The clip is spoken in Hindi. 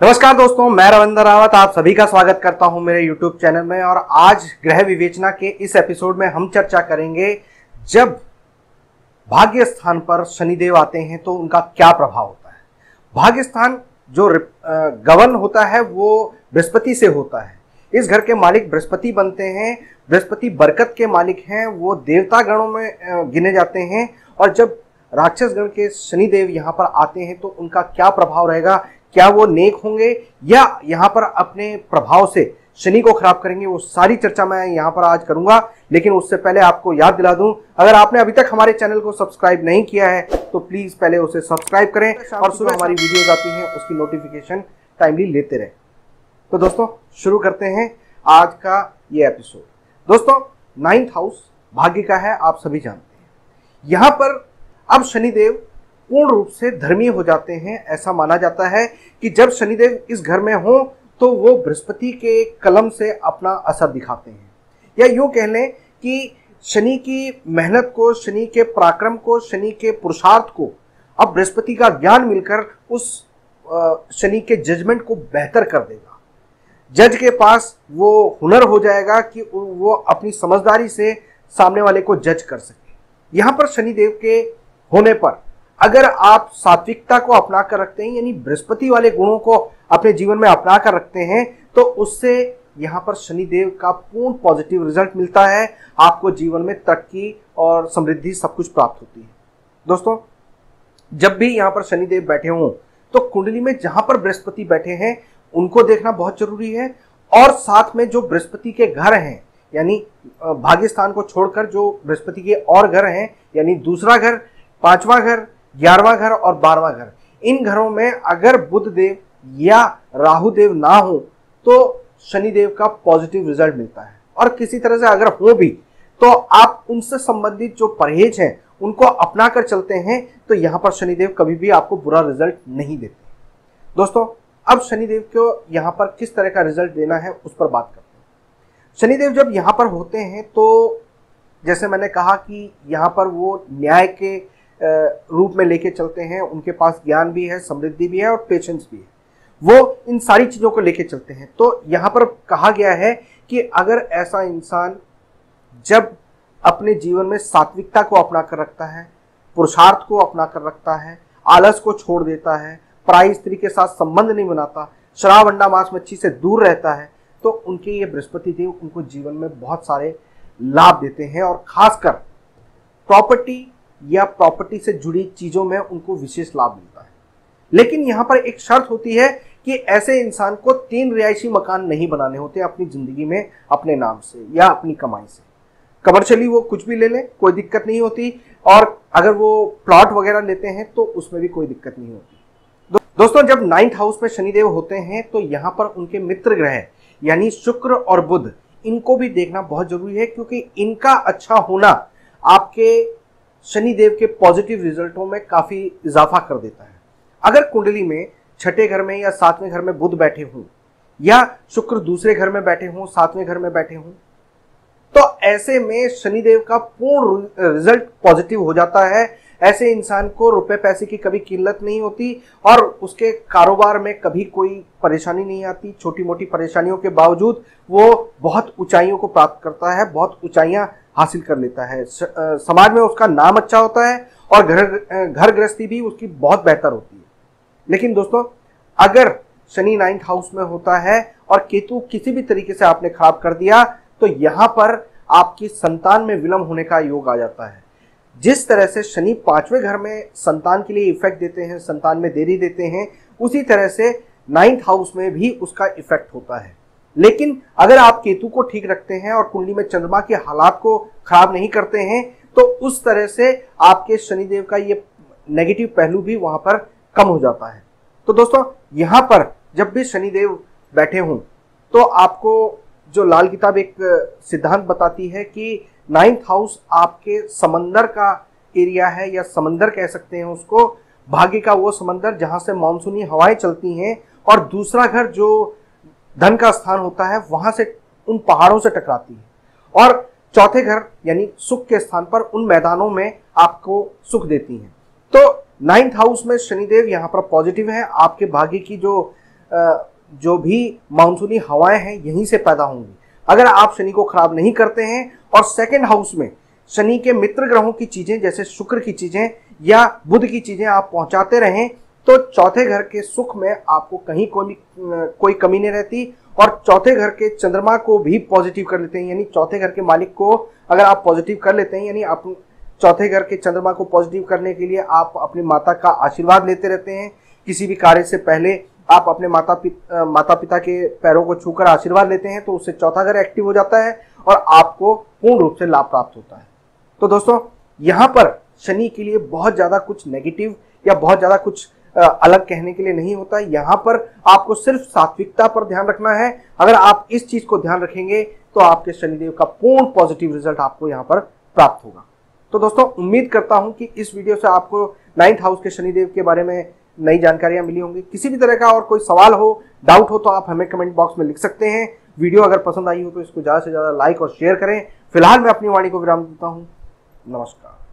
नमस्कार दोस्तों, मैं रविंद्र रावत आप सभी का स्वागत करता हूं मेरे YouTube चैनल में। और आज ग्रह विवेचना के इस एपिसोड में हम चर्चा करेंगे, जब भाग्य स्थान पर शनिदेव आते हैं तो उनका क्या प्रभाव होता है। भाग्य स्थान जो गवर्न होता है वो बृहस्पति से होता है। इस घर के मालिक बृहस्पति बनते हैं। बृहस्पति बरकत के मालिक हैं, वो देवता गणों में गिने जाते हैं। और जब राक्षस गण के शनिदेव यहाँ पर आते हैं तो उनका क्या प्रभाव रहेगा, क्या वो नेक होंगे या यहाँ पर अपने प्रभाव से शनि को खराब करेंगे, वो सारी चर्चा मैं यहाँ पर आज करूंगा। लेकिन उससे पहले आपको याद दिला दूं, अगर आपने अभी तक हमारे चैनल को सब्सक्राइब नहीं किया है तो प्लीज पहले उसे सब्सक्राइब करें और सुबह हमारी वीडियोज आती हैं उसकी नोटिफिकेशन टाइमली लेते रहें। तो दोस्तों शुरू करते हैं आज का ये एपिसोड। दोस्तों 9th हाउस भाग्य का है, आप सभी जानते हैं। यहाँ पर अब शनिदेव पूर्ण रूप से धर्मी हो जाते हैं। ऐसा माना जाता है कि जब शनिदेव इस घर में हो तो वो बृहस्पति के कलम से अपना असर दिखाते हैं, या यूं कह लें कि शनि की मेहनत को, शनि के पराक्रम को, शनि के पुरुषार्थ को अब बृहस्पति का ज्ञान मिलकर उस शनि के जजमेंट को बेहतर कर देगा। जज के पास वो हुनर हो जाएगा कि वो अपनी समझदारी से सामने वाले को जज कर सके। यहाँ पर शनिदेव के होने पर अगर आप सात्विकता को अपना कर रखते हैं, यानी बृहस्पति वाले गुणों को अपने जीवन में अपना कर रखते हैं, तो उससे यहाँ पर शनिदेव का पूर्ण पॉजिटिव रिजल्ट मिलता है। आपको जीवन में तरक्की और समृद्धि सब कुछ प्राप्त होती है। दोस्तों जब भी यहाँ पर शनिदेव बैठे हों तो कुंडली में जहां पर बृहस्पति बैठे हैं उनको देखना बहुत जरूरी है। और साथ में जो बृहस्पति के घर हैं, यानी भाग्य स्थान को छोड़कर जो बृहस्पति के और घर हैं, यानी दूसरा घर, 5वां घर, 11वां घर और 12वां घर, इन घरों में अगर बुध देव या राहु देव ना हो तो शनिदेव का पॉजिटिव रिजल्ट मिलता है। और किसी तरह से अगर हो भी तो आप उनसे संबंधित जो परहेज हैं उनको अपना कर चलते हैं तो यहां पर शनिदेव कभी भी आपको बुरा रिजल्ट नहीं देते। दोस्तों अब शनिदेव को यहां पर किस तरह का रिजल्ट देना है उस पर बात करते हैं। शनिदेव जब यहां पर होते हैं तो जैसे मैंने कहा कि यहां पर वो न्याय के रूप में लेके चलते हैं। उनके पास ज्ञान भी है, समृद्धि भी है और पेशेंस भी है। वो इन सारी चीजों को लेके चलते हैं। तो यहां पर कहा गया है कि अगर ऐसा इंसान जब अपने जीवन में सात्विकता को अपना कर रखता है, पुरुषार्थ को अपना कर रखता है, आलस को छोड़ देता है, पराई स्त्री के साथ संबंध नहीं बनाता, शराब अंडा मांस मच्छी से दूर रहता है, तो उनके ये बृहस्पति देव उनको जीवन में बहुत सारे लाभ देते हैं। और खासकर प्रॉपर्टी या प्रॉपर्टी से जुड़ी चीजों में उनको विशेष लाभ मिलता है। लेकिन यहां पर एक शर्त होती है कि ऐसे इंसान को 3 रिहायशी मकान नहीं बनाने होते अपनी जिंदगी में, अपने नाम से या अपनी कमाई से। कमर्शियली वो कुछ भी ले ले, कोई दिक्कत नहीं होती। और अगर वो प्लॉट वगैरह लेते हैं तो उसमें भी कोई दिक्कत नहीं होती। दोस्तों जब 9th हाउस में शनिदेव होते हैं तो यहां पर उनके मित्र ग्रह यानी शुक्र और बुध, इनको भी देखना बहुत जरूरी है, क्योंकि इनका अच्छा होना आपके शनिदेव के पॉजिटिव रिजल्टों में काफी इजाफा कर देता है। अगर कुंडली में 6ठे घर में या 7वें घर में बुध बैठे हों, या शुक्र दूसरे घर में बैठे हों, 7वें घर में बैठे हों, तो ऐसे में शनिदेव का पूर्ण रिजल्ट पॉजिटिव हो जाता है। ऐसे इंसान को रुपए पैसे की कभी किल्लत नहीं होती और उसके कारोबार में कभी कोई परेशानी नहीं आती। छोटी मोटी परेशानियों के बावजूद वो बहुत ऊंचाइयों को प्राप्त करता है, बहुत ऊंचाइयां हासिल कर लेता है। समाज में उसका नाम अच्छा होता है और घर गृहस्थी भी उसकी बहुत बेहतर होती है। लेकिन दोस्तों अगर शनि 9th हाउस में होता है और केतु किसी भी तरीके से आपने खराब कर दिया तो यहां पर आपकी संतान में विलंब होने का योग आ जाता है। जिस तरह से शनि 5वें घर में संतान के लिए इफेक्ट देते हैं, संतान में देरी देते हैं, उसी तरह से 9th हाउस में भी उसका इफेक्ट होता है। लेकिन अगर आप केतु को ठीक रखते हैं और कुंडली में चंद्रमा के हालात को खराब नहीं करते हैं तो उस तरह से आपके शनिदेव का ये नेगेटिव पहलू भी वहां पर कम हो जाता है। तो दोस्तों यहां पर जब भी शनिदेव बैठे हों तो आपको जो लाल किताब एक सिद्धांत बताती है कि 9th हाउस आपके समंदर का एरिया है, या समंदर कह सकते हैं उसको, भाग्य का वो समंदर जहां से मानसूनी हवाएं चलती हैं। और दूसरा घर जो धन का स्थान होता है वहां से उन पहाड़ों से टकराती है। और चौथे घर यानी सुख के स्थान पर उन मैदानों में आपको सुख देती हैं। तो 9th हाउस में शनिदेव यहाँ पर पॉजिटिव है। आपके भाग्य की जो जो भी मानसूनी हवाएं हैं यहीं से पैदा होंगी। अगर आप शनि को खराब नहीं करते हैं और सेकंड हाउस में शनि के मित्र ग्रहों की चीजें जैसे शुक्र की चीजें या बुध की चीजें आप पहुंचाते रहें तो चौथे घर के सुख में आपको कहीं कोई कमी नहीं रहती। और चौथे घर के चंद्रमा को भी पॉजिटिव कर लेते हैं, यानी चौथे घर के मालिक को अगर आप पॉजिटिव कर लेते हैं, यानी आप चौथे घर के चंद्रमा को पॉजिटिव करने के लिए आप अपनी माता का आशीर्वाद लेते रहते हैं। किसी भी कार्य से पहले आप अपने माता पिता के पैरों को छूकर आशीर्वाद लेते हैं तो उससे चौथा घर एक्टिव हो जाता है और आपको पूर्ण रूप से लाभ प्राप्त होता है। तो दोस्तों यहाँ पर शनि के लिए बहुत ज्यादा कुछ नेगेटिव या बहुत ज्यादा कुछ अलग कहने के लिए नहीं होता। यहाँ पर आपको सिर्फ सात्विकता पर ध्यान रखना है। अगर आप इस चीज को ध्यान रखेंगे तो आपके शनिदेव का पूर्ण पॉजिटिव रिजल्ट आपको यहाँ पर प्राप्त होगा। तो दोस्तों उम्मीद करता हूं कि इस वीडियो से आपको 9th हाउस के शनिदेव के बारे में नई जानकारियां मिली होंगी। किसी भी तरह का और कोई सवाल हो, डाउट हो तो आप हमें कमेंट बॉक्स में लिख सकते हैं। वीडियो अगर पसंद आई हो तो इसको ज्यादा से ज्यादा लाइक और शेयर करें। फिलहाल मैं अपनी वाणी को विराम देता हूं। नमस्कार।